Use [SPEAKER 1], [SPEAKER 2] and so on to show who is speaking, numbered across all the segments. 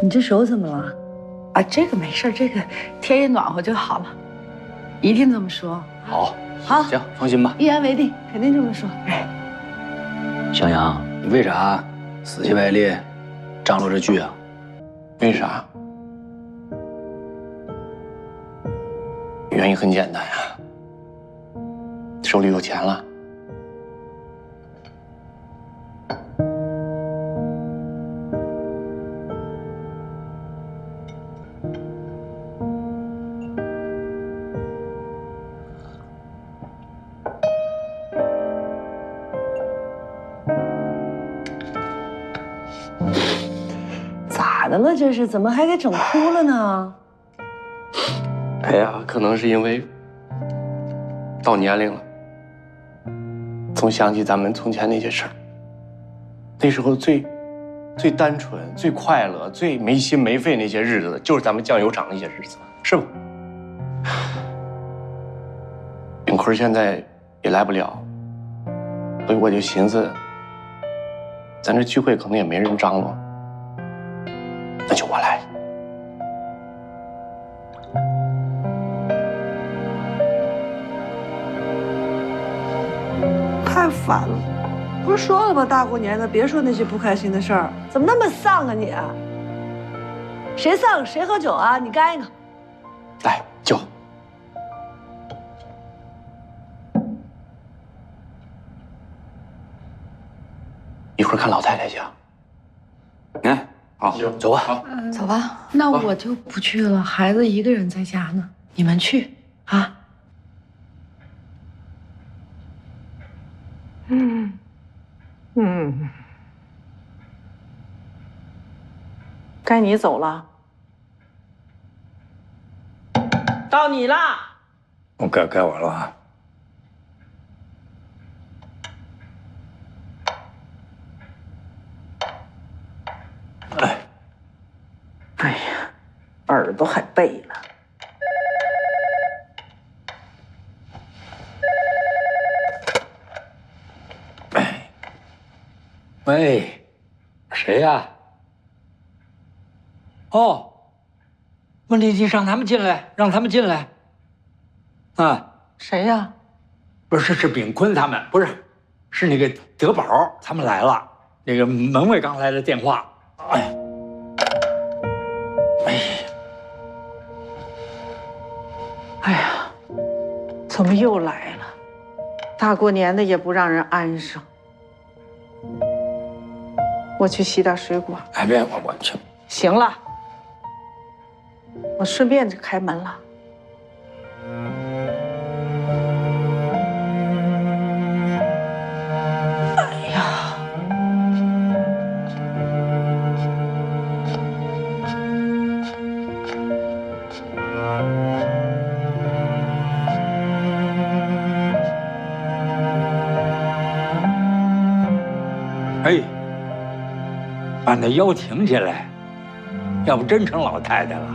[SPEAKER 1] 你这手怎么了？
[SPEAKER 2] 啊，这个没事，这个天一暖和就好了，一定这么说。
[SPEAKER 3] 好，
[SPEAKER 2] 好，
[SPEAKER 3] 行，放心吧，
[SPEAKER 2] 一言为定，肯定这么说。哎，
[SPEAKER 3] 向阳，你为啥死乞白赖张罗这剧啊？
[SPEAKER 4] 为啥？原因很简单呀，手里有钱了。
[SPEAKER 1] 咋的了？这是怎么还给整哭了呢？
[SPEAKER 4] 哎呀，可能是因为到年龄了，总想起咱们从前那些事儿。那时候最单纯、最快乐、最没心没肺那些日子，就是咱们酱油厂那些日子，是吧？炳坤现在也来不了，所以我就寻思，咱这聚会可能也没人张罗，那就我来。
[SPEAKER 1] 太烦了！不是说了吗？大过年的，别说那些不开心的事儿。怎么那么丧啊你？谁丧谁喝酒啊？你干一个。
[SPEAKER 4] 来，酒。一会儿看老太太去啊。
[SPEAKER 3] 哎，好，走吧。
[SPEAKER 2] 走吧。那我就不去了，孩子一个人在家呢，你们去啊。
[SPEAKER 1] 该你走了，到你啦！
[SPEAKER 5] 该我了啊！
[SPEAKER 1] 哎呀，耳朵还背了。
[SPEAKER 5] 喂，谁呀？哦，你让他们进来，让他们进来。啊，
[SPEAKER 1] 谁呀？
[SPEAKER 5] 不是炳坤他们，不是，是那个德宝他们来了。那个门卫刚来的电话。
[SPEAKER 1] 哎呀，怎么又来了？大过年的也不让人安生。我去洗点水果。
[SPEAKER 5] 哎，别，我去。
[SPEAKER 1] 行了，我顺便就开门了。哎呀，
[SPEAKER 5] 哎，把那腰挺起来，要不真成老太太了。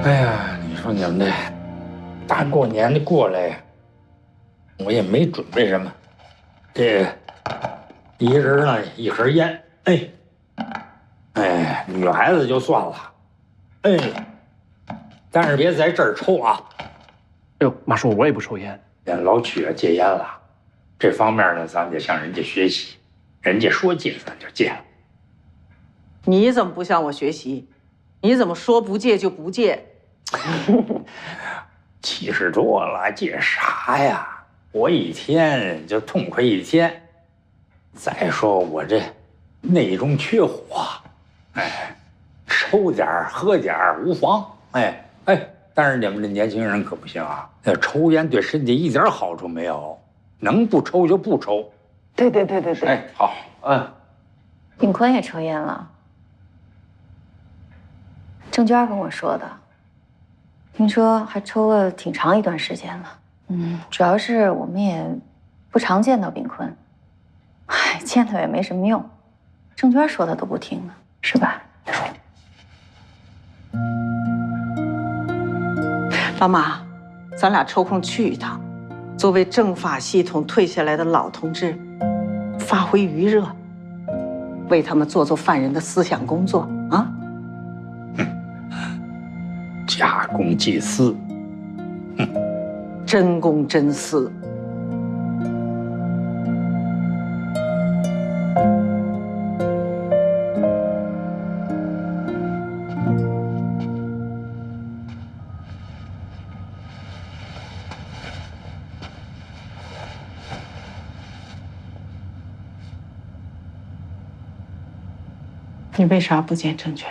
[SPEAKER 5] 哎呀，你说你们这大过年的过来，我也没准备什么，这一人呢一盒烟，哎，女孩子就算了，但是别在这儿抽啊。
[SPEAKER 4] 哎呦，马叔，我也不抽烟。
[SPEAKER 5] 老曲戒烟了，这方面呢，咱得向人家学习，人家说戒咱就戒了。
[SPEAKER 1] 你怎么不向我学习？你怎么说不戒就不戒
[SPEAKER 5] 70多了，戒啥呀？我一天就痛快一天。再说我这内中缺火，抽点儿喝点儿无妨，但是你们这年轻人可不行啊！抽烟对身体一点好处没有，能不抽就不抽。
[SPEAKER 1] 对。
[SPEAKER 5] 好，
[SPEAKER 6] 炳坤也抽烟了，郑娟跟我说的，听说还抽了挺长一段时间了。主要是我们也不常见到炳坤，见到也没什么用。郑娟说的都不听呢，是吧？
[SPEAKER 1] 老马，咱俩抽空去一趟，
[SPEAKER 2] 作为政法系统退下来的老同志，发挥余热，为他们做做犯人的思想工作啊！
[SPEAKER 5] 假公济私，
[SPEAKER 2] 真公真私。你为啥不见郑权？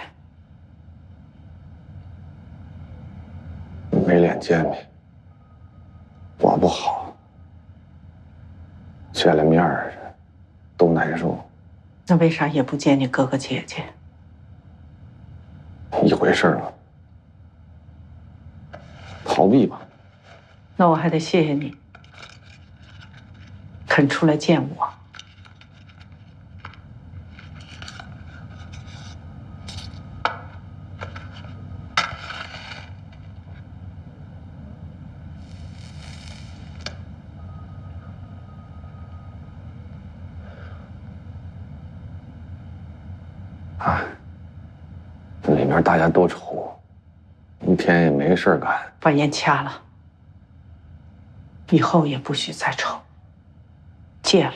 [SPEAKER 4] 没脸见你，我不好，见了面儿都难受。
[SPEAKER 2] 那为啥也不见你哥哥姐姐？
[SPEAKER 4] 一回事了，逃避吧。
[SPEAKER 2] 那我还得谢谢你，肯出来见我。
[SPEAKER 4] 里面大家都愁，一天也没事干。
[SPEAKER 2] 把烟掐了，以后也不许再抽，戒了。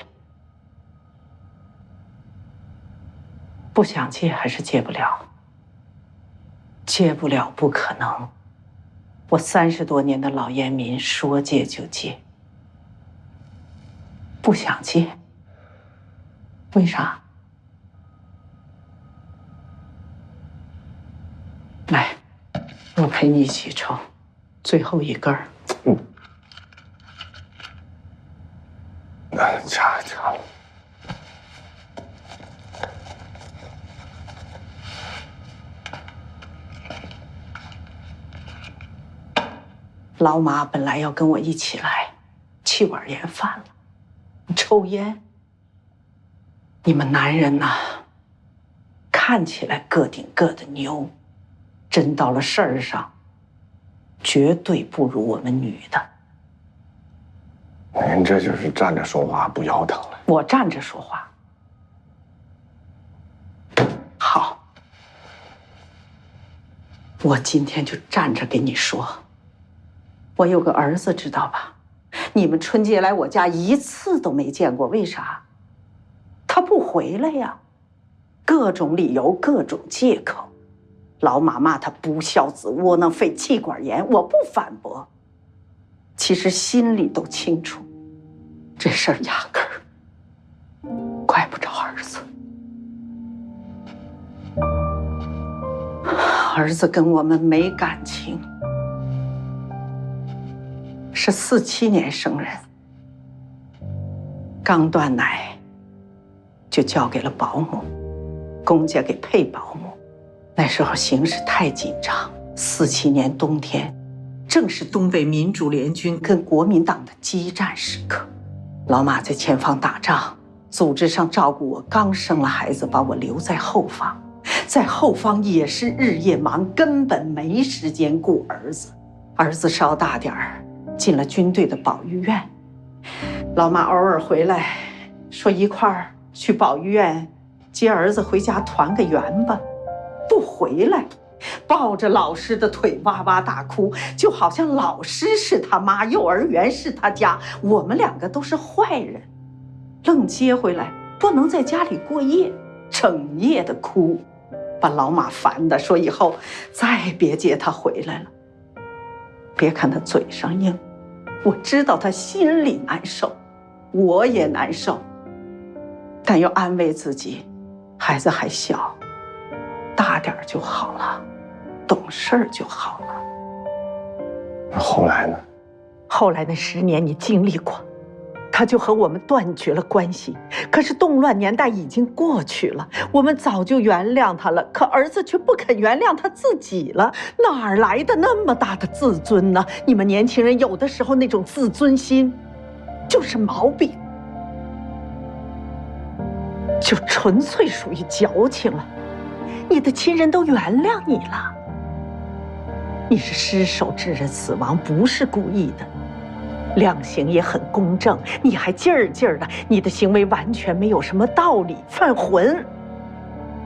[SPEAKER 2] 不想戒还是戒不了，戒不了不可能。我30多年的老烟民，说戒就戒。不想戒，为啥？来，我陪你一起抽，最后一根儿。
[SPEAKER 4] 掐了。
[SPEAKER 2] 老马本来要跟我一起来，气管炎犯了，抽烟。你们男人呐，看起来个顶个的牛。真到了事儿上，绝对不如我们女的。
[SPEAKER 4] 您这就是站着说话不腰疼了。
[SPEAKER 2] 我站着说话。好，我今天就站着给你说。我有个儿子，知道吧？你们春节来我家一次都没见过，为啥？他不回来呀，各种理由，各种借口。老马骂他不孝子、窝囊废、气管炎，我不反驳。其实心里都清楚，这事儿压根儿怪不着儿子。儿子跟我们没感情，是47年生人，刚断奶就交给了保姆，公家给配保姆。那时候形势太紧张，47年冬天，正是东北民主联军跟国民党的激战时刻。老马在前方打仗，组织上照顾我，刚生了孩子，把我留在后方，在后方也是日夜忙，根本没时间顾儿子。儿子稍大点儿，进了军队的保育院。老马偶尔回来，说一块儿去保育院接儿子回家团个圆吧。不回来，抱着老师的腿哇哇大哭，就好像老师是他妈，幼儿园是他家，我们2个都是坏人。愣接回来，不能在家里过夜，整夜的哭，把老马烦的说以后再别接他回来了。别看他嘴上硬，我知道他心里难受，我也难受，但又安慰自己，孩子还小，大点就好了，懂事就好了。
[SPEAKER 4] 后来呢？
[SPEAKER 2] 后来那10年你经历过，他就和我们断绝了关系。可是动乱年代已经过去了，我们早就原谅他了，可儿子却不肯原谅他自己了。哪儿来的那么大的自尊呢？你们年轻人有的时候那种自尊心就是毛病，就纯粹属于矫情了。你的亲人都原谅你了，你是失手致人死亡，不是故意的。量刑也很公正，你还劲儿劲儿的，你的行为完全没有什么道理，犯浑。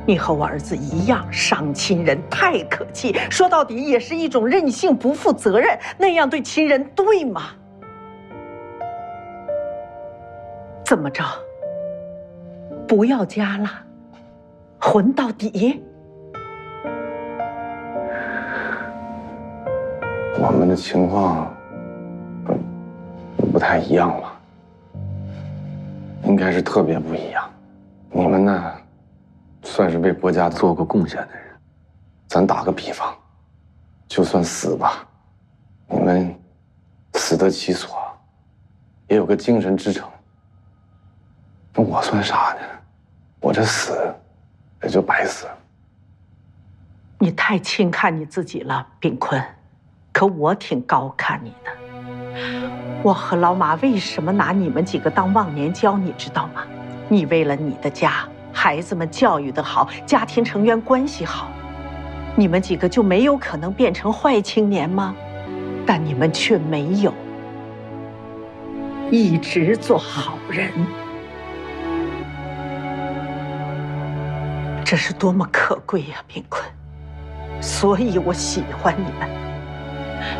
[SPEAKER 2] 你和我儿子一样伤亲人，太可气，说到底也是一种任性、不负责任，那样对亲人对吗？怎么着？不要家了，混到底？
[SPEAKER 4] 我们的情况，不太一样了，应该是特别不一样。你们呢，算是为国家做过贡献的人。咱打个比方，就算死吧，你们死得其所，也有个精神支撑。那我算啥呢？我这死也就白死了。
[SPEAKER 2] 你太轻看你自己了，炳坤。可我挺高看你的。我和老马为什么拿你们几个当忘年交，你知道吗？你为了你的家，孩子们教育得好，家庭成员关系好，你们几个就没有可能变成坏青年吗？但你们却没有，一直做好人。这是多么可贵呀，炳坤！所以我喜欢你们。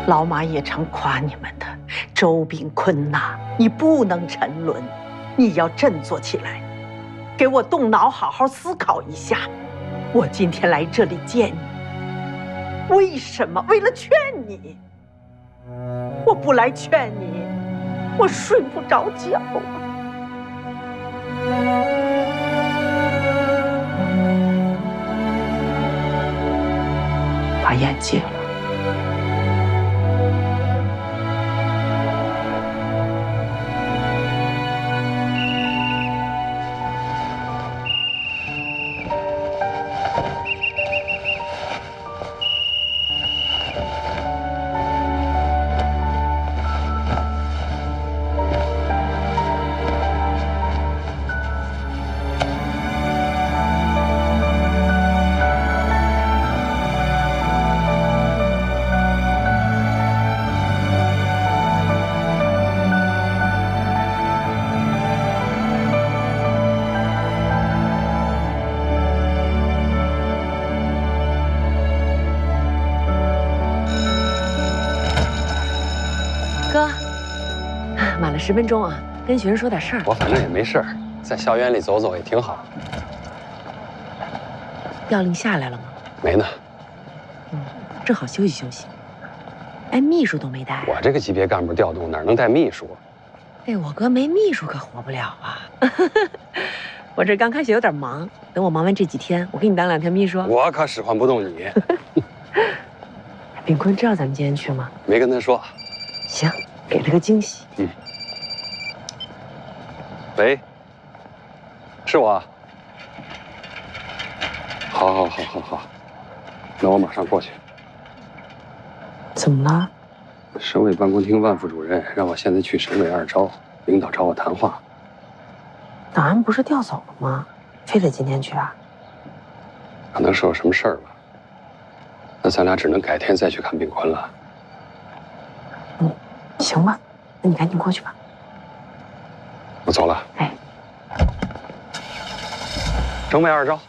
[SPEAKER 2] 老马也常夸你们的，周炳坤呐，你不能沉沦，你要振作起来，给我动脑，好好思考一下。我今天来这里见你，为什么？为了劝你。我不来劝你，我睡不着觉啊。把眼戒了。
[SPEAKER 7] 哥，晚了10分钟啊，跟学生说点事儿。
[SPEAKER 8] 我反正也没事儿，在校园里走走也挺好。
[SPEAKER 7] 调令下来了吗？
[SPEAKER 8] 没呢。
[SPEAKER 7] 正好休息休息。哎，秘书都没带。
[SPEAKER 8] 我这个级别干部调动哪能带秘书？
[SPEAKER 7] 哎，我哥没秘书可活不了啊。我这刚开学有点忙，等我忙完这几天，我给你当2天秘书。
[SPEAKER 8] 我可使唤不动你。
[SPEAKER 7] 炳坤知道咱们今天去吗？
[SPEAKER 8] 没跟他说。
[SPEAKER 7] 行，给了个惊喜。
[SPEAKER 8] 喂，是我。好，那我马上过去。
[SPEAKER 7] 怎么了？
[SPEAKER 8] 省委办公厅万副主任让我现在去省委2招，领导找我谈话。
[SPEAKER 7] 档案不是调走了吗？非得今天去啊？
[SPEAKER 8] 可能是有什么事儿吧。那咱俩只能改天再去看炳坤了。
[SPEAKER 7] 行吧，那你赶紧过去吧。
[SPEAKER 8] 我走了。
[SPEAKER 7] 哎，
[SPEAKER 8] 省委2招。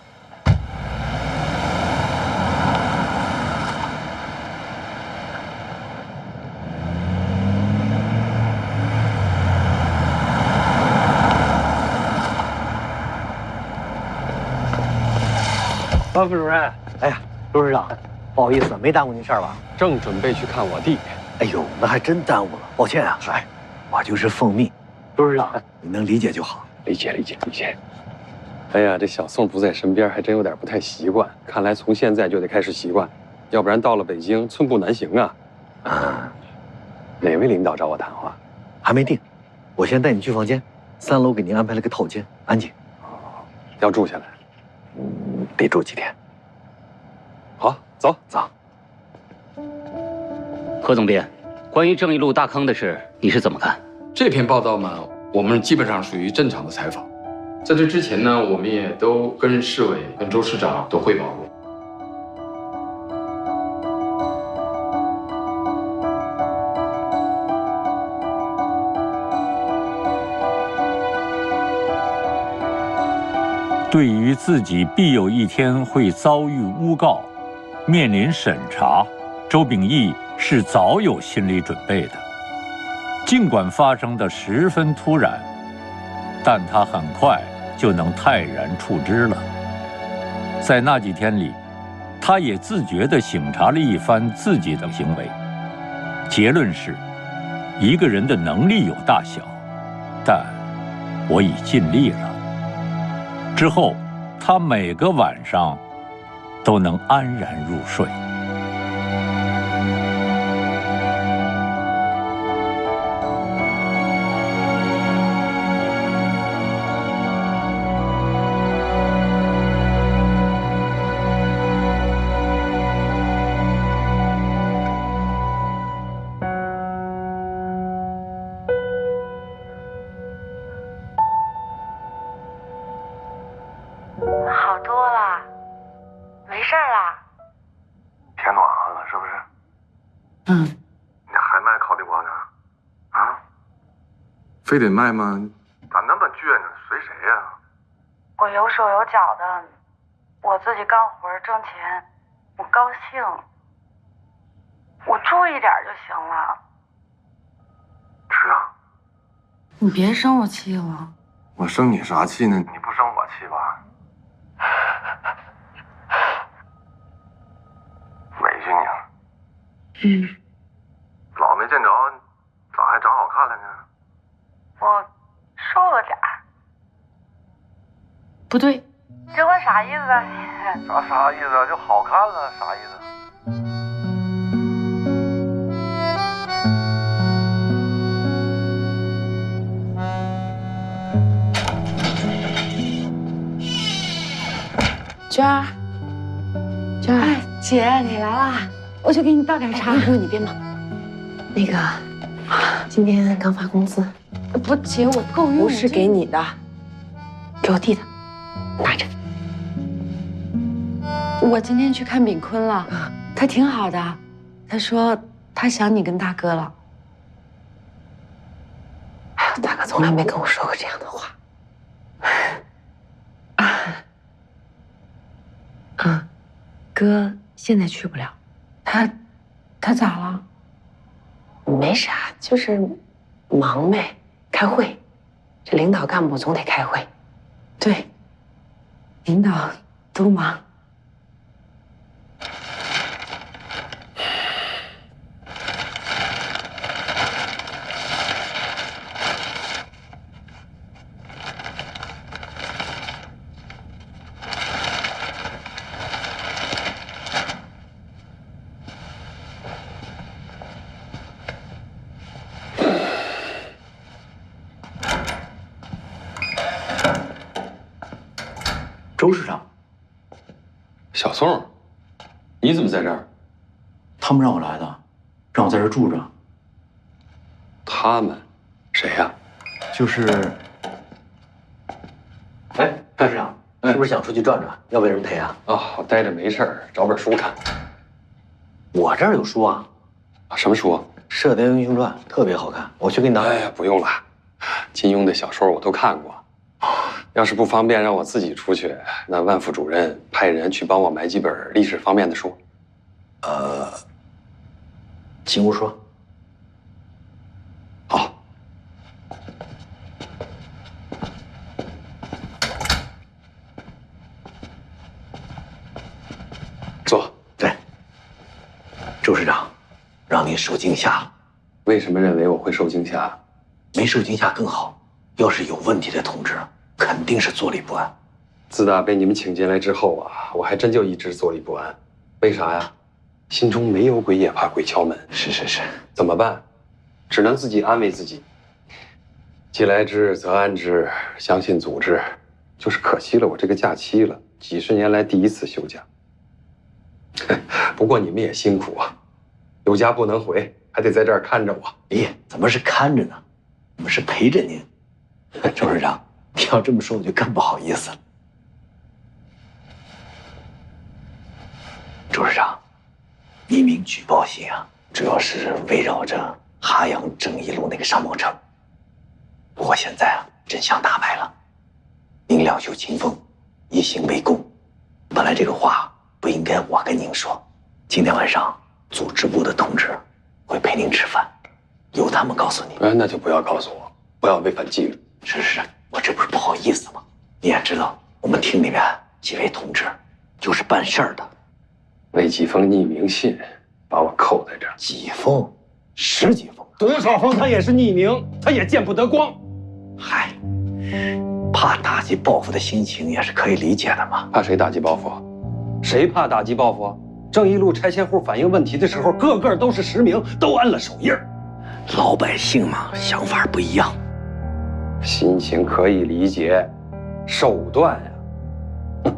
[SPEAKER 9] 王副主任，哎呀，周市长，不好意思，没耽误您事儿吧？
[SPEAKER 8] 正准备去看我弟。
[SPEAKER 9] 哎呦，那还真耽误了，抱歉啊。嗨，我就是奉命。周市长，你能理解就好。
[SPEAKER 8] 理解。哎呀，这小宋不在身边，还真有点不太习惯。看来从现在就得开始习惯，要不然到了北京寸步难行啊。哪位领导找我谈话？
[SPEAKER 9] 还没定，我先带你去房间，3楼给您安排了个套间，安静。
[SPEAKER 8] 要住下来。
[SPEAKER 9] 得住几天。
[SPEAKER 8] 好，走。
[SPEAKER 10] 何总编，关于正义路大坑的事，你是怎么看？
[SPEAKER 11] 这篇报道嘛，我们基本上属于正常的采访。在这之前呢，我们也都跟市委、跟周市长都汇报过。
[SPEAKER 12] 对于自己必有一天会遭遇诬告，面临审查，周秉义是早有心理准备的。尽管发生的十分突然，但他很快就能泰然处之了。在那几天里，他也自觉地省察了一番自己的行为。结论是，一个人的能力有大小，但我已尽力了。之后，他每个晚上都能安然入睡。
[SPEAKER 13] 好多了，没事啦。
[SPEAKER 14] 天暖和了，是不是？你还卖烤地瓜呢？啊？非得卖吗？咋那么倔呢？随谁呀？
[SPEAKER 13] 我有手有脚的，我自己干活挣钱，我高兴，我注意点就行了。
[SPEAKER 14] 是啊。
[SPEAKER 13] 你别生我气了。
[SPEAKER 14] 我生你啥气呢？你不生我气吧？委屈你了。老没见着，咋还长好看了呢？
[SPEAKER 13] 我瘦了点儿。不对，这话啥意思啊你？
[SPEAKER 14] 啥意思啊？就好看了，啥意思？
[SPEAKER 7] 娟儿，娟儿，
[SPEAKER 6] 哎，姐你来啦，我去给你倒点茶。
[SPEAKER 7] 不用，你别忙。那个，今天刚发工资，
[SPEAKER 6] 不，姐我够用。
[SPEAKER 7] 不是给你的，给我弟的，拿着。
[SPEAKER 6] 我今天去看炳坤了，他挺好的，他说他想你跟大哥了。
[SPEAKER 7] 哎呦，大哥从来没跟我说过这样的话。哥现在去不了，
[SPEAKER 6] 他咋了？
[SPEAKER 7] 没啥，就是忙呗，开会。这领导干部总得开会。
[SPEAKER 6] 对，领导都忙。
[SPEAKER 3] 周市长，
[SPEAKER 8] 小宋，你怎么在这儿？
[SPEAKER 3] 他们让我来的，让我在这儿住着。
[SPEAKER 8] 他们，谁呀？
[SPEAKER 3] 就是，哎，周市长，是不是想出去转转？要不要人陪啊？
[SPEAKER 8] 我待着没事儿，找本书看。
[SPEAKER 3] 我这儿有书啊。
[SPEAKER 8] 什么书？
[SPEAKER 3] 《射雕英雄传》特别好看，我去给你拿。
[SPEAKER 8] 哎呀，不用了，金庸的小说我都看过。要是不方便让我自己出去，那万副主任派人去帮我买几本历史方面的书。
[SPEAKER 3] 进屋说。
[SPEAKER 8] 好。坐。
[SPEAKER 3] 对。周市长，让您受惊吓了。
[SPEAKER 8] 为什么认为我会受惊吓？
[SPEAKER 3] 没受惊吓更好。要是有问题的同志，肯定是坐立不安。
[SPEAKER 8] 自打被你们请进来之后啊，我还真就一直坐立不安。为啥呀？心中没有鬼也怕鬼敲门。
[SPEAKER 3] 是。
[SPEAKER 8] 怎么办？只能自己安慰自己。既来之则安之，相信组织。就是可惜了我这个假期了，几十年来第一次休假。不过你们也辛苦啊，有家不能回，还得在这儿看着我。
[SPEAKER 3] 咦，怎么是看着呢？我们是陪着您。周市长，你要这么说，我就更不好意思了。周市长，匿名举报信啊，主要是围绕着哈阳正义路那个商贸城。不过现在啊，真相大白了，您两袖清风，以行为公。本来这个话不应该我跟您说，今天晚上组织部的同志会陪您吃饭，由他们告诉你。
[SPEAKER 8] 那就不要告诉我，不要违反纪律。
[SPEAKER 3] 是，我这不是不好意思吗？你也知道，我们厅里面几位同志就是办事儿的。
[SPEAKER 8] 为几封匿名信把我扣在这儿，
[SPEAKER 3] 几封，10几封，
[SPEAKER 8] 多少封他也是匿名，他也见不得光。
[SPEAKER 3] 嗨，怕打击报复的心情也是可以理解的嘛。
[SPEAKER 8] 怕谁打击报复？谁怕打击报复？正义路拆迁户反映问题的时候，个个都是实名，都按了手印儿。
[SPEAKER 3] 老百姓嘛，想法不一样，
[SPEAKER 8] 心情可以理解，手段呀，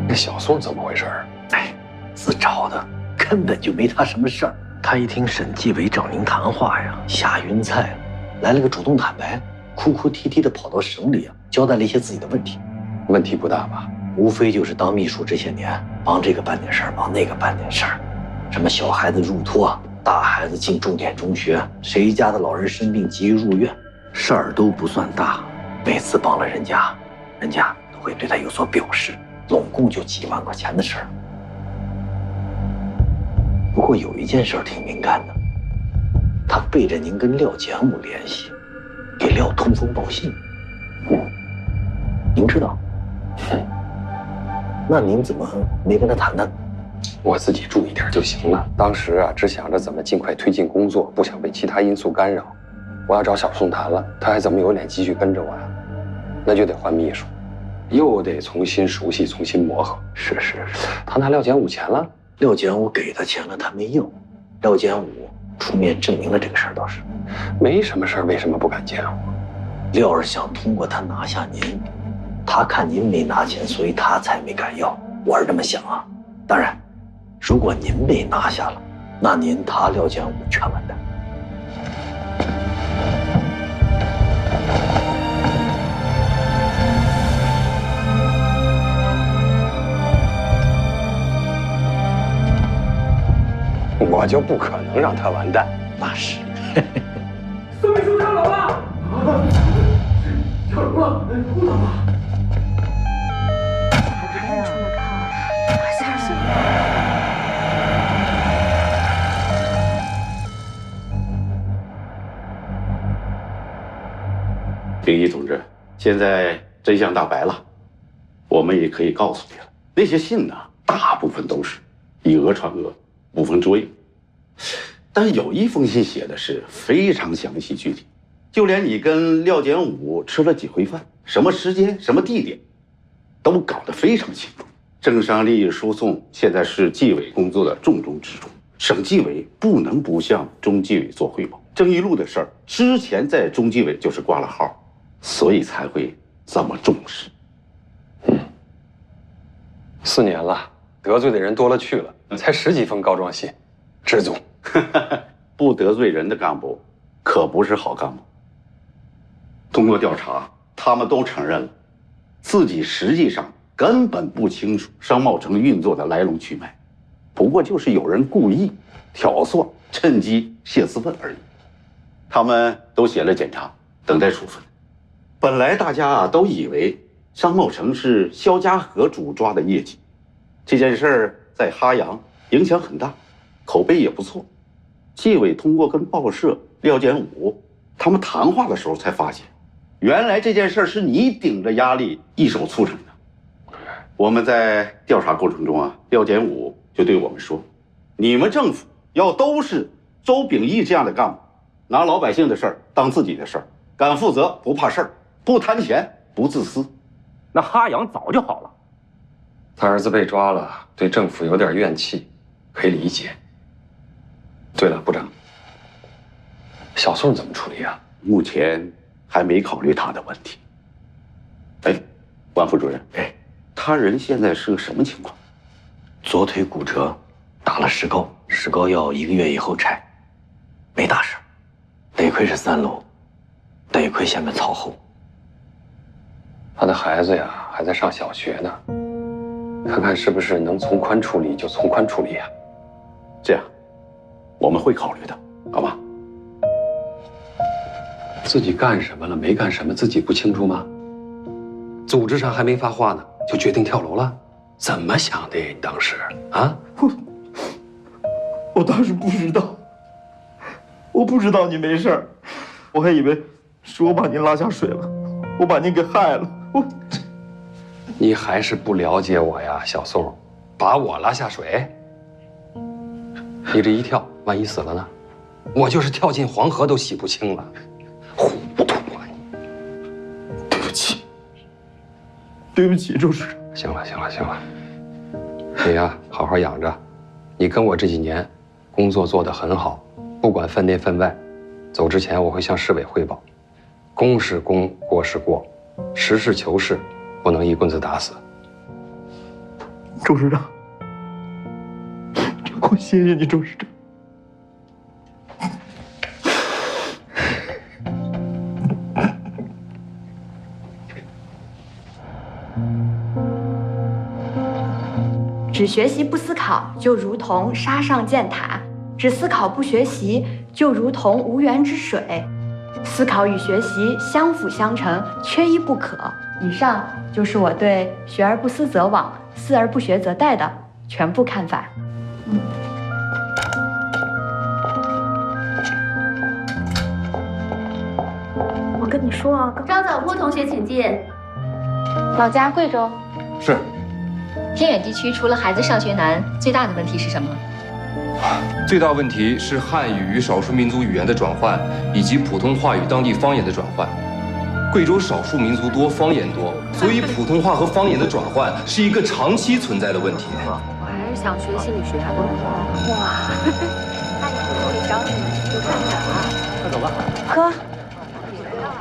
[SPEAKER 8] 这小宋怎么回事？
[SPEAKER 3] 自找的，根本就没他什么事儿。他一听沈纪委找您谈话呀，吓晕菜了，来了个主动坦白，哭哭啼啼的跑到省里啊，交代了一些自己的问题。
[SPEAKER 8] 问题不大吧？
[SPEAKER 3] 无非就是当秘书这些年，帮这个办点事儿，帮那个办点事儿，什么小孩子入托，大孩子进重点中学，谁家的老人生病急于入院，事儿都不算大。每次帮了人家，人家都会对他有所表示，拢共就几万块钱的事儿。不过有一件事挺敏感的，他背着您跟廖检武联系，给廖通风报信。您知道？那您怎么没跟他谈呢？
[SPEAKER 8] 我自己注意点就行了。当时啊，只想着怎么尽快推进工作，不想被其他因素干扰。我要找小宋谈了，他还怎么有脸继续跟着我呀？那就得换秘书，又得重新熟悉，重新磨合。
[SPEAKER 3] 是，
[SPEAKER 8] 他拿廖检武钱了。
[SPEAKER 3] 廖检武给他钱了，他没用。廖检武出面证明了这个事儿，倒是
[SPEAKER 8] 没什么事儿，为什么不敢见我？
[SPEAKER 3] 廖是想通过他拿下您，他看您没拿钱，所以他才没敢要。我是这么想啊。当然，如果您被拿下了，那您他廖检武全完蛋。
[SPEAKER 8] 我就不可能让他完蛋。
[SPEAKER 3] 那是。
[SPEAKER 15] 宋秘书跳楼了！跳楼了！妈妈。
[SPEAKER 6] 吓死我
[SPEAKER 16] 了！秉义同志，现在真相大白了，我们也可以告诉你了。那些信呢，大部分都是以讹传讹，捕风捉影。但有一封信写的是非常详细具体，就连你跟廖检武吃了几回饭，什么时间、什么地点，都搞得非常清楚。政商利益输送现在是纪委工作的重中之重，省纪委不能不向中纪委做汇报。正义路的事儿之前在中纪委就是挂了号，所以才会这么重视。
[SPEAKER 8] 4年了，得罪的人多了去了，才10几封告状信。知总，
[SPEAKER 16] 不得罪人的干部，可不是好干部。通过调查，他们都承认了，自己实际上根本不清楚商贸城运作的来龙去脉，不过就是有人故意挑唆，趁机泄私愤而已。他们都写了检查，等待处分。本来大家都以为商贸城是肖家河主抓的业绩，这件事儿在哈阳影响很大。口碑也不错，纪委通过跟报社、廖检武他们谈话的时候才发现，原来这件事是你顶着压力一手促成的。我们在调查过程中啊，廖检武就对我们说，你们政府要都是周秉义这样的干部，拿老百姓的事儿当自己的事儿，敢负责不怕事儿，不贪钱不自私，
[SPEAKER 5] 那哈阳早就好了。
[SPEAKER 8] 他儿子被抓了，对政府有点怨气，可以理解。对了，部长，小宋怎么处理啊？
[SPEAKER 16] 目前还没考虑他的问题。哎，万副主任，他人现在是个什么情况？
[SPEAKER 3] 左腿骨折，打了石膏，石膏要1个月以后拆，没大事。得亏是3楼，得亏下面草厚。
[SPEAKER 8] 他的孩子呀，还在上小学呢。看看是不是能从宽处理就从宽处理啊。
[SPEAKER 16] 这样，我们会考虑的，好吧？
[SPEAKER 8] 自己干什么了，没干什么，自己不清楚吗？组织上还没发话呢，就决定跳楼了，怎么想的呀？你当时啊？
[SPEAKER 17] 我当时不知道，我不知道你没事儿，我还以为是我把您拉下水了，我把您给害了。
[SPEAKER 8] 你还是不了解我呀，小宋，把我拉下水？你这一跳，万一死了呢？我就是跳进黄河都洗不清了，糊涂啊你！
[SPEAKER 17] 对不起，对不起，周市长。
[SPEAKER 8] 行了，行了，行了，你呀，好好养着。你跟我这几年，工作做得很好，不管分内分外。走之前我会向市委汇报，公是公，过是过，实事求是，不能一棍子打死。
[SPEAKER 17] 周市长，我谢谢你，周市长。
[SPEAKER 18] 只学习不思考，就如同沙上建塔；只思考不学习，就如同无源之水。思考与学习相辅相成，缺一不可。以上就是我对“学而不思则罔，思而不学则殆”的全部看法。
[SPEAKER 6] 我跟你说啊，
[SPEAKER 19] 张早坡同学请进。
[SPEAKER 6] 老家贵州。
[SPEAKER 11] 是。
[SPEAKER 19] 偏远地区除了孩子上学难，最大的问题是什么？
[SPEAKER 11] 最大问题是汉语与少数民族语言的转换，以及普通话与当地方言的转换。贵州少数民族多，方言多，所以普通话和方言的转换是一个长期存在的问题。
[SPEAKER 19] 我还是想学心理学。哇，那以后会找你们就看看啊。
[SPEAKER 8] 快走吧。
[SPEAKER 6] 哥，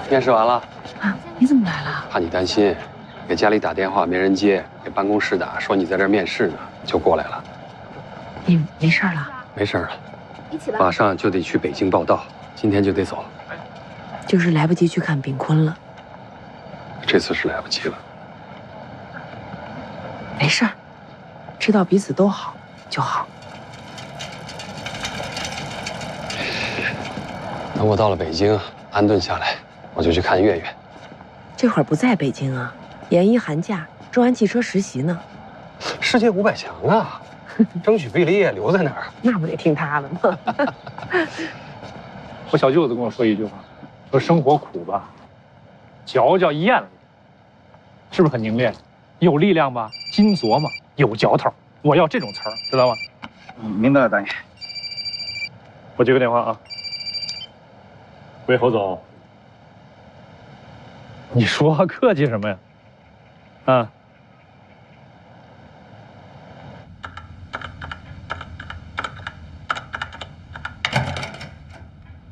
[SPEAKER 8] 面试完了
[SPEAKER 6] 啊？你怎么来了？
[SPEAKER 8] 怕你担心，给家里打电话没人接，给办公室打说你在这儿面试呢，就过来了。
[SPEAKER 6] 你没事了？
[SPEAKER 8] 没事了，
[SPEAKER 19] 一起吧。
[SPEAKER 8] 马上就得去北京报道，今天就得走。
[SPEAKER 7] 就是来不及去看炳坤了。
[SPEAKER 8] 这次是来不及了。
[SPEAKER 7] 没事儿，知道彼此都好就好。
[SPEAKER 8] 等我到了北京，安顿下来，我就去看月月。
[SPEAKER 7] 这会儿不在北京啊，研一寒假，中安汽车实习呢。
[SPEAKER 8] 世界500强啊，争取毕了业留在那儿。
[SPEAKER 7] 那不得听他的吗？
[SPEAKER 20] 我小舅子跟我说一句话，说生活苦吧，嚼嚼咽了，是不是很凝练？有力量吧，精琢磨，有嚼头。我要这种词儿，知道吗？
[SPEAKER 17] 明白了，大爷。
[SPEAKER 20] 我接个电话啊。喂，侯总。你说话客气什么呀？啊。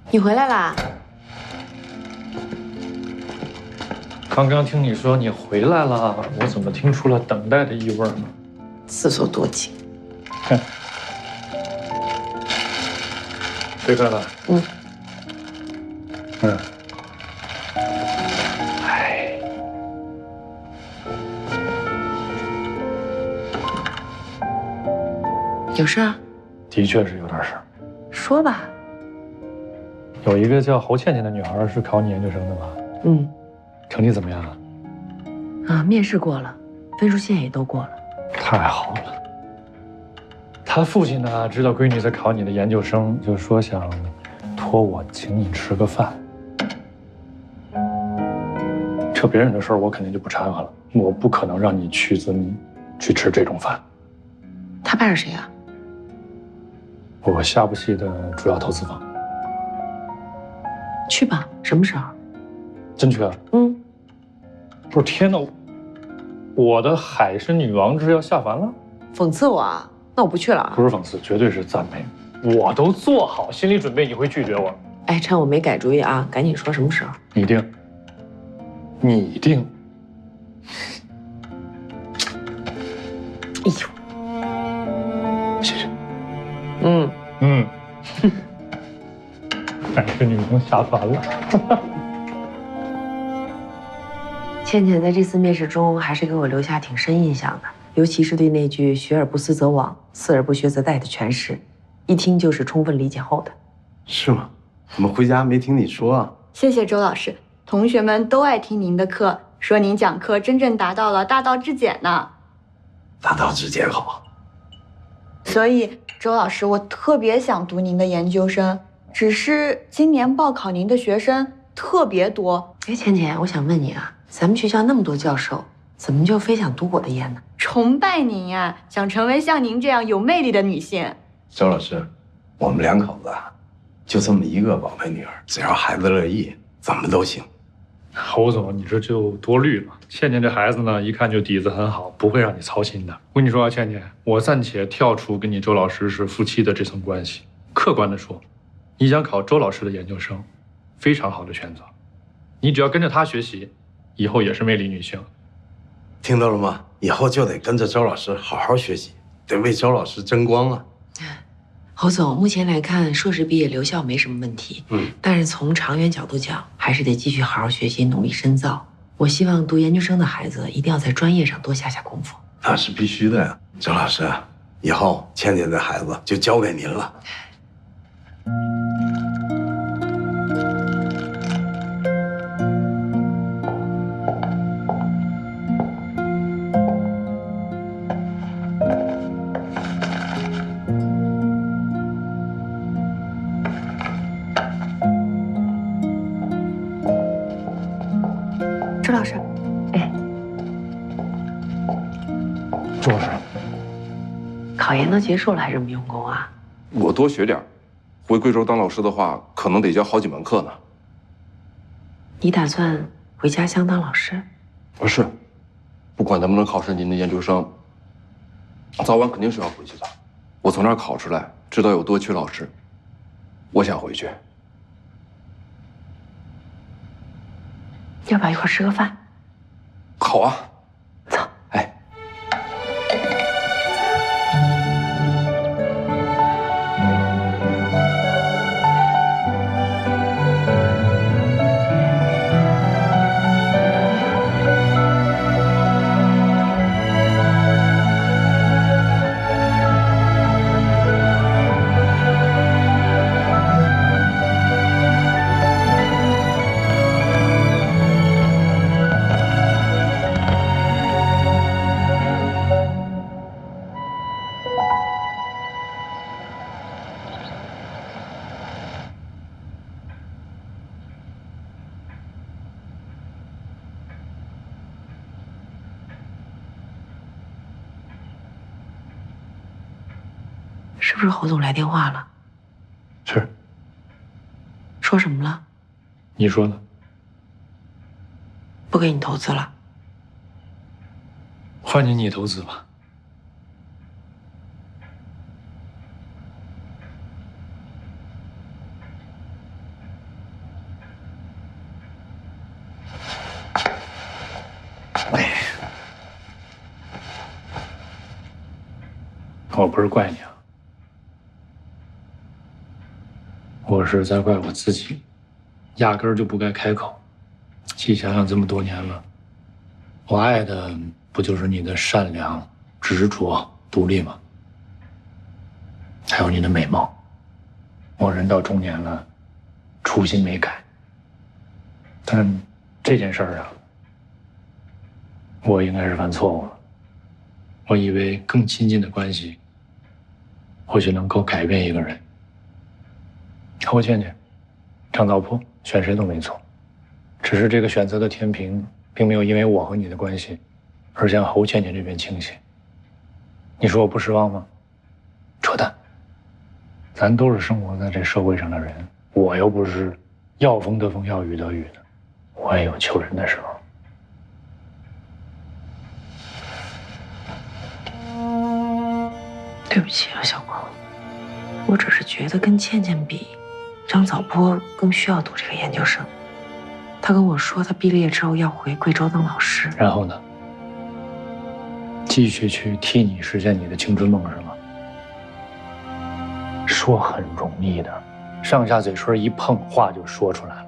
[SPEAKER 7] 你回来啦？
[SPEAKER 20] 刚刚听你说你回来了，我怎么听出了等待的意味呢？
[SPEAKER 7] 自作多情。
[SPEAKER 20] 这个呢？嗯。哎。
[SPEAKER 7] 有事啊？
[SPEAKER 20] 的确是有点事儿。
[SPEAKER 7] 说吧。
[SPEAKER 20] 有一个叫侯倩倩的女孩是考你研究生的吧？
[SPEAKER 7] 嗯。
[SPEAKER 20] 成绩怎么样啊？
[SPEAKER 7] 啊，面试过了，分数线也都过了。
[SPEAKER 20] 太好了。他父亲呢，知道闺女在考你的研究生，就说想托我请你吃个饭。这别人的事儿我肯定就不掺和了，我不可能让你屈尊去吃这种饭。
[SPEAKER 7] 他爸是谁啊？
[SPEAKER 20] 我下部戏的主要投资方。
[SPEAKER 7] 去吧，什么时候？
[SPEAKER 20] 真去啊？
[SPEAKER 7] 嗯。
[SPEAKER 20] 不是，天哪！我的海参女王志要下凡了？
[SPEAKER 7] 讽刺我啊？那我不去了啊。
[SPEAKER 20] 不是讽刺，绝对是赞美。我都做好心理准备，你会拒绝我。
[SPEAKER 7] 哎，趁我没改主意啊，赶紧说什么时候？
[SPEAKER 20] 你定。你定。
[SPEAKER 7] 哎呦，
[SPEAKER 20] 谢谢。
[SPEAKER 7] 嗯。
[SPEAKER 20] 海参女王下凡了。
[SPEAKER 7] 倩倩在这次面试中还是给我留下挺深印象的，尤其是对那句“学而不思则罔，思而不学则殆”的诠释，一听就是充分理解后的。
[SPEAKER 21] 是吗？怎么回家没听你说啊？
[SPEAKER 18] 谢谢周老师，同学们都爱听您的课，说您讲课真正达到了大道至简呢。
[SPEAKER 21] 大道至简好。
[SPEAKER 18] 所以周老师，我特别想读您的研究生，只是今年报考您的学生特别多。
[SPEAKER 7] 哎，倩倩，我想问你啊，咱们学校那么多教授，怎么就非想读我的研呢？
[SPEAKER 18] 崇拜您呀，想成为像您这样有魅力的女性。
[SPEAKER 21] 周老师，我们两口子就这么一个宝贝女儿，只要孩子乐意，怎么都行。
[SPEAKER 20] 侯总，你这就多虑了。倩倩这孩子呢，一看就底子很好，不会让你操心的。我跟你说啊，倩倩，我暂且跳出跟你周老师是夫妻的这层关系，客观的说，你想考周老师的研究生，非常好的选择。你只要跟着他学习，以后也是魅力女性。
[SPEAKER 21] 听到了吗？以后就得跟着周老师好好学习，得为周老师争光啊！
[SPEAKER 7] 侯总，目前来看，硕士毕业留校没什么问题。但是从长远角度讲，还是得继续好好学习，努力深造。我希望读研究生的孩子一定要在专业上多下功夫。
[SPEAKER 21] 那是必须的呀，周老师，以后倩倩的孩子就交给您了。
[SPEAKER 18] 周老师，
[SPEAKER 20] 周老师，
[SPEAKER 7] 考研都结束了，还这么用功啊？
[SPEAKER 11] 我多学点，回贵州当老师的话，可能得教好几门课呢。
[SPEAKER 7] 你打算回家乡当老师？
[SPEAKER 11] 不是，不管能不能考上您的研究生，早晚肯定是要回去的。我从那儿考出来，知道有多缺老师，我想回去。
[SPEAKER 7] 要不要一块儿吃个饭？
[SPEAKER 11] 好啊。
[SPEAKER 7] 走。
[SPEAKER 11] 哎。
[SPEAKER 7] 是不是侯总来电话了？
[SPEAKER 20] 是。
[SPEAKER 7] 说什么了？
[SPEAKER 20] 你说呢？
[SPEAKER 7] 不给你投资了。
[SPEAKER 20] 欢迎你投资吧。我不是怪你啊，我是在怪我自己，压根儿就不该开口。细想想，这么多年了，我爱的不就是你的善良、执着、独立吗？还有你的美貌。我人到中年了，初心没改。但这件事儿啊，我应该是犯错误了。我以为更亲近的关系，或许能够改变一个人。侯倩倩、张道坡选谁都没错，只是这个选择的天平并没有因为我和你的关系而向侯倩倩这边倾斜。你说我不失望吗？扯淡！咱都是生活在这社会上的人，我又不是要风得风，要雨得雨的，我也有求人的时候。
[SPEAKER 7] 对不起啊，小光，我只是觉得跟倩倩比，张早坡更需要读这个研究生。他跟我说，他毕了业之后要回贵州当老师。
[SPEAKER 20] 然后呢？继续去替你实现你的青春梦是吗？说很容易的，上下嘴唇一碰，话就说出来了。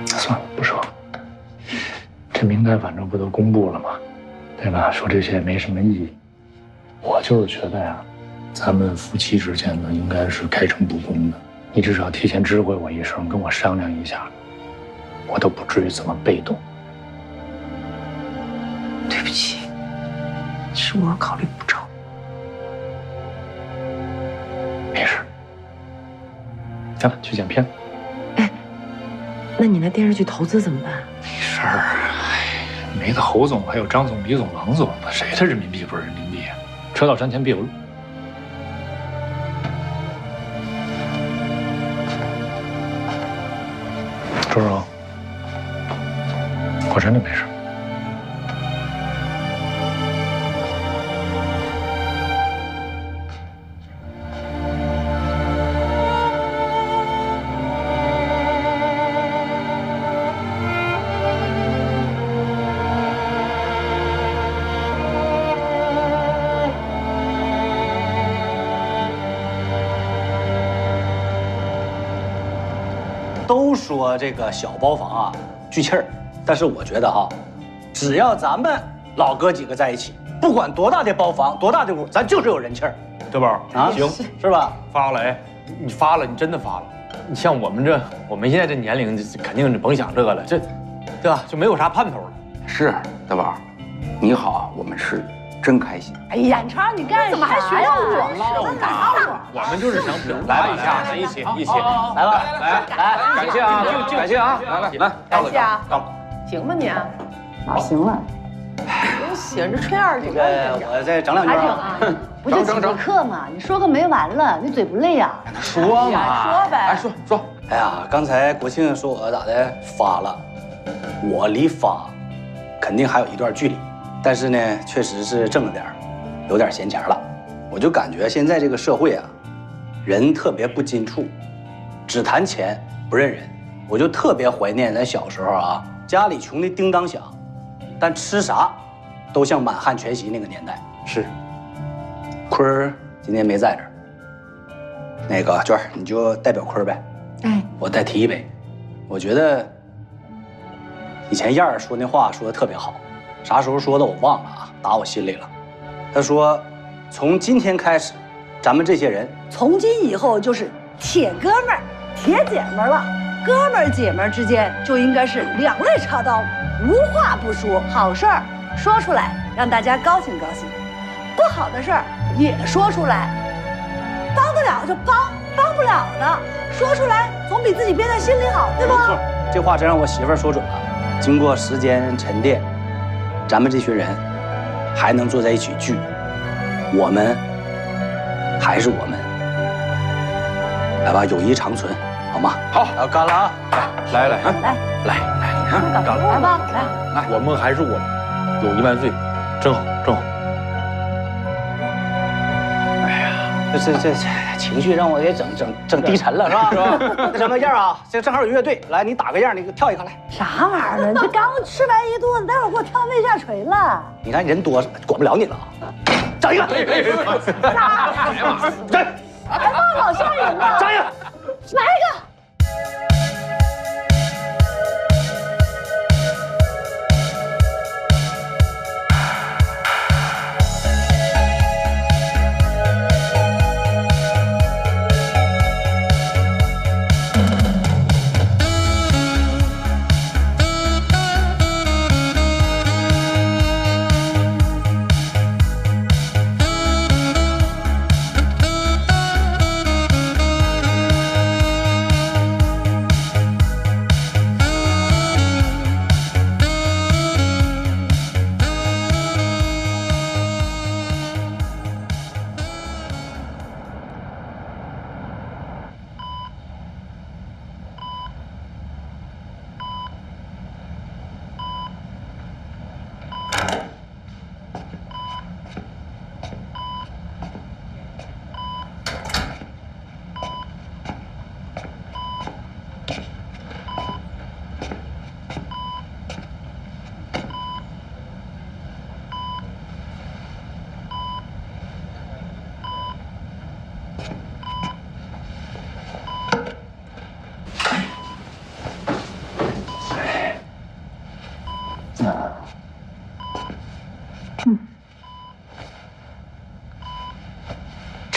[SPEAKER 20] 算了，不说了。这名单反正不都公布了吗？对吧？说这些也没什么意义。我就是觉得呀，咱们夫妻之间呢，应该是开诚布公的。你至少提前知会我一声，跟我商量一下，我都不至于这么被动。
[SPEAKER 7] 对不起，是我考虑不周。
[SPEAKER 20] 没事。行了，去剪片。
[SPEAKER 7] 哎，那你那电视剧投资怎么办？
[SPEAKER 20] 没事儿，没了侯总，还有张总、李总、王总，谁的人民币不是人民币啊？车到山前必有路。周周，我真的没事。
[SPEAKER 3] 都说这个小包房啊聚气儿，但是我觉得哈，只要咱们老哥几个在一起，不管多大的包房、多大的屋，咱就是有人气儿。
[SPEAKER 1] 德宝
[SPEAKER 3] 啊，
[SPEAKER 1] 行
[SPEAKER 3] 是吧？
[SPEAKER 1] 发了，哎，你发了，你真的发了。你像我们现在这年龄，肯定甭想这个了，这，对吧？就没有啥盼头了。
[SPEAKER 22] 是德宝，你好，我们是真开心。
[SPEAKER 23] 哎呀，你超你干怎么还学我？
[SPEAKER 1] 我们就是想表达一下，咱一起，
[SPEAKER 3] 来吧，来，
[SPEAKER 1] 感谢啊，感谢啊，来，
[SPEAKER 23] 感谢啊，
[SPEAKER 1] 到了，
[SPEAKER 23] 行吧你？
[SPEAKER 2] 哪行了？
[SPEAKER 23] 都写着吹二九，
[SPEAKER 3] 我再整两句啊。
[SPEAKER 23] 不就几个课吗？你说个没完了，你嘴不累呀？
[SPEAKER 3] 说嘛，
[SPEAKER 23] 说呗，
[SPEAKER 1] 来说。
[SPEAKER 3] 哎呀，刚才国庆说我咋的发了，我离发肯定还有一段距离，但是呢，确实是挣了点儿，有点闲钱了。我就感觉现在这个社会啊，人特别不近处，只谈钱不认人。我就特别怀念咱小时候啊，家里穷的叮当响，但吃啥都像满汉全席那个年代。
[SPEAKER 1] 是，
[SPEAKER 3] 坤儿今天没在这儿，那个娟儿你就代表坤儿呗。
[SPEAKER 7] 哎，
[SPEAKER 3] 我代提一杯。我觉得以前燕儿说那话说的特别好，啥时候说的我忘了啊，打我心里了。他说，从今天开始，咱们这些人
[SPEAKER 23] 从今以后就是铁哥们儿、铁姐们儿了。哥们儿姐们儿之间就应该是两肋插刀，无话不说。好事儿说出来，让大家高兴高兴；不好的事儿也说出来。帮得了就帮，帮不了的说出来，总比自己憋在心里好，对吧？
[SPEAKER 3] 没错，这话真让我媳妇儿说准了。经过时间沉淀，咱们这群人还能坐在一起聚，我们还是我们。来吧，友谊长存，好吗？
[SPEAKER 1] 好，
[SPEAKER 3] 干了啊！
[SPEAKER 1] 来，
[SPEAKER 23] 来，
[SPEAKER 1] 干了，
[SPEAKER 23] 来吧，来，
[SPEAKER 1] 我们还是我们，友谊万岁，真好。
[SPEAKER 3] 这情绪让我给整低沉了，是吧？是吧？那什么样啊？这正好有乐队，来，你打个样，你跳一个来。
[SPEAKER 23] 啥玩意儿呢？你这刚吃完一肚子，待会儿给我跳胃下垂了。
[SPEAKER 3] 你看人多，管不了你了啊！整一个，
[SPEAKER 23] 整，哎妈，老吓人了！
[SPEAKER 3] 整一个，
[SPEAKER 23] 来一个。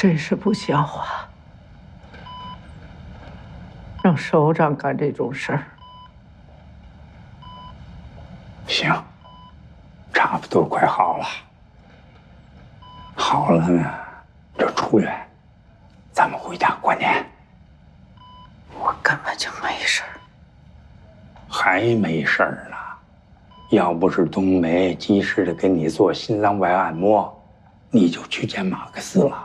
[SPEAKER 2] 真是不像话，让首长干这种事儿。
[SPEAKER 5] 行，差不多快好了。好了呢，就出来，咱们回家过年。
[SPEAKER 2] 我根本就没事儿。
[SPEAKER 5] 还没事儿呢，要不是冬梅及时的给你做心脏外按摩，你就去见马克思了。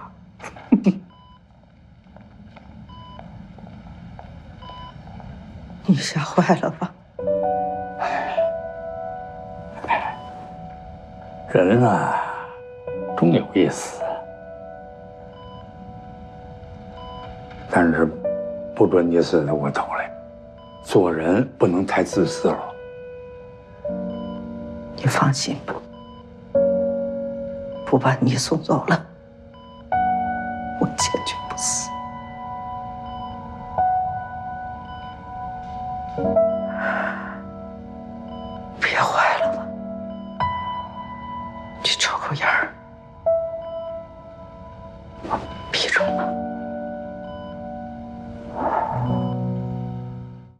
[SPEAKER 2] 你吓坏了吧？
[SPEAKER 5] 人啊，终有一死，但是不准你死在我头里。做人不能太自私了。
[SPEAKER 2] 你放心吧，不把你送走了，我坚决不死。别坏了吧，去抽口烟儿。